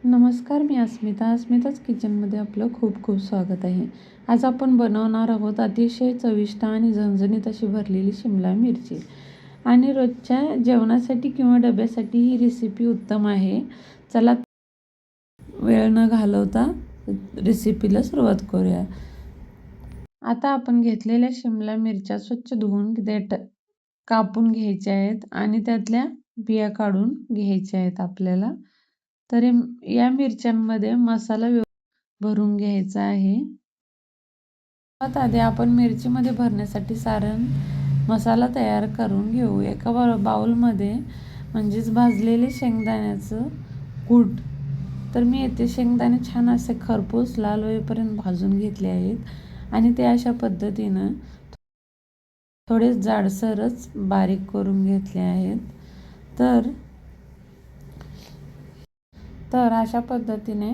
नमस्कार, मी अस्मिताच किचनमध्ये आपलं खूप खूप स्वागत आहे. आज आपण बनवणार आहोत अतिशय चविष्ट आणि झणझणीत अशी भरलेली शिमला मिरची. आणि रोजच्या जेवणासाठी किंवा डब्यासाठी ही रेसिपी उत्तम आहे. चला वेळ न घालवता रेसिपीला सुरुवात करूया. आता आपण घेतलेल्या शिमला मिरच्या स्वच्छ धुवून कापून घ्यायच्या आहेत आणि त्यातल्या बिया काढून घ्यायच्या आहेत आपल्याला. तर या मिरच्यांमध्ये मसाला भरून घ्यायचा आहे. सर्वात आधी आपण मिरचीमध्ये भरण्यासाठी मसाला तयार करून घेऊ. एका बाउलमध्ये म्हणजेच भाजलेले शेंगदाण्याचं कूट. तर मी येथे शेंगदाणे छान असे खरपूस लाल होईपर्यंत भाजून घेतले आहेत आणि ते अशा पद्धतीनं थोडे जाडसरच बारीक करून घेतले आहेत. तर अशा पद्धतीने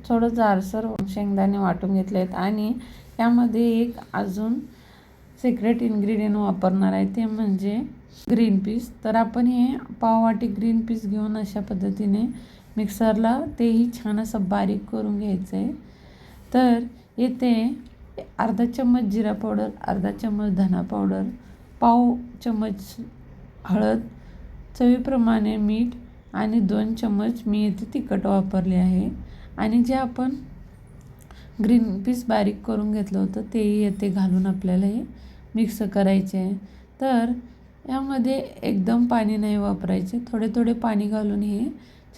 थोडं जाडसर शेंगदाणे वाटून घेतले आहेत आणि त्यामध्ये एक अजून सिक्रेट इन्ग्रेडियंट वापरणार आहे, ते म्हणजे ग्रीन पीस. तर आपण हे पाववाटी ग्रीन पीस घेऊन अशा पद्धतीने मिक्सरला तेही छान असं बारीक करून घ्यायचं आहे. तर येथे अर्धा चम्मच जिरा पावडर, अर्धा चम्मच धना पावडर, पाव चम्मच हळद, चवीप्रमाणे मीठ आणि 2 चम्मच मी इथे तिखट वापरले आहे. आणि जे आपण ग्रीन पीस बारीक करून घेतलं होतं तेही येथे घालून आपल्याला हे मिक्स करायचे आहे. तर यामध्ये एकदम पाणी नाही वापरायचे, थोडे थोडे पाणी घालून हे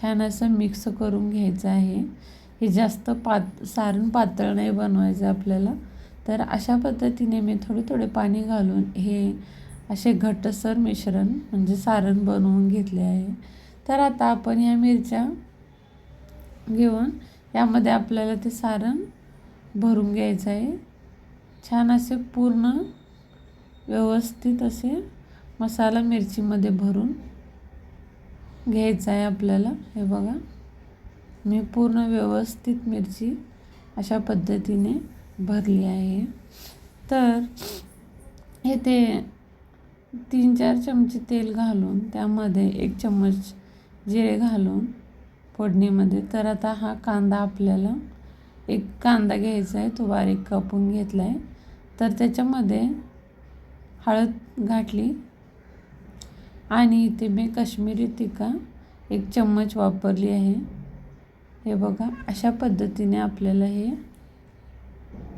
छान असं मिक्स करून घ्यायचं आहे. हे जास्त सारण पातळ नाही बनवायचं आपल्याला. तर अशा पद्धतीने मी थोडे थोडे पाणी घालून हे असे घट्टसर मिश्रण म्हणजे सारण बनवून घेतले आहे. तर आता आपण ह्या मिरच्या घेऊन यामध्ये आपल्याला ते सारण भरून घ्यायचं आहे. छान असे पूर्ण व्यवस्थित असे मसाला मिरचीमध्ये भरून घ्यायचा आहे आपल्याला. हे बघा, मी पूर्ण व्यवस्थित मिरची अशा पद्धतीने भरली आहे. तर येथे 3-4 चमचे तेल घालून त्यामध्ये 1 चम्मच जिरे घालून फोडणीमध्ये. तर आता हा कांदा आपल्याला एक कांदा घ्यायचा आहे, तो बारीक कापून घेतला आहे. तर त्याच्यामध्ये हळद घातली आणि इथे मी काश्मीरी तिखा 1 चम्मच वापरली आहे. हे बघा, अशा पद्धतीने आपल्याला हे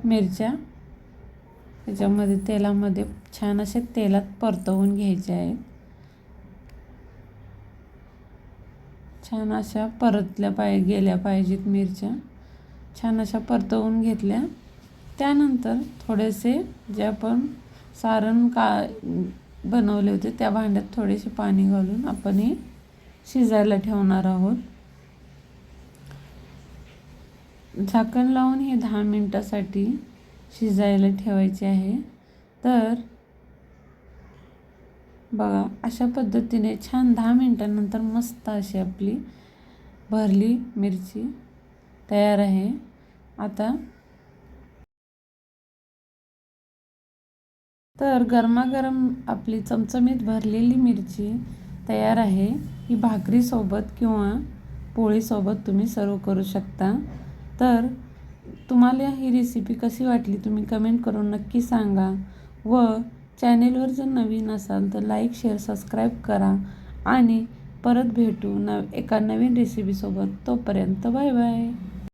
मिरच्या त्याच्यामध्ये तेलामध्ये छान असे तेलात परतवून घ्यायचे आहेत. छान अशा परतल्या गेल्या पाहिजेत मिरच्या. छान अशा परतवून घेतल्या. त्यानंतर थोडेसे जे आपण सारण बनवले होते त्या भांड्यात थोडेसे पाणी घालून आपण हे शिजायला ठेवणार आहोत. झाकण लावून हे 10 मिनिटासाठी शिजायला ठेवायचे आहे. तर बघा, अशा पद्धतीने छान 10 मिनिटांनंतर मस्त अशी आपली भरली मिरची तयार आहे. आता तर गरमागरम आपली चमचमीत भरलेली मिरची तयार आहे. ही भाकरीसोबत किंवा पोळीसोबत तुम्ही सर्व करू शकता. तर तुम्हाला ही रेसिपी कशी वाटली तुम्ही कमेंट करून नक्की सांगा. व चॅनेलवर जर नवीन असाल तर लाईक, शेअर, सबस्क्राईब करा आणि परत भेटू एका नवीन रेसिपीसोबत. तोपर्यंत बाय बाय.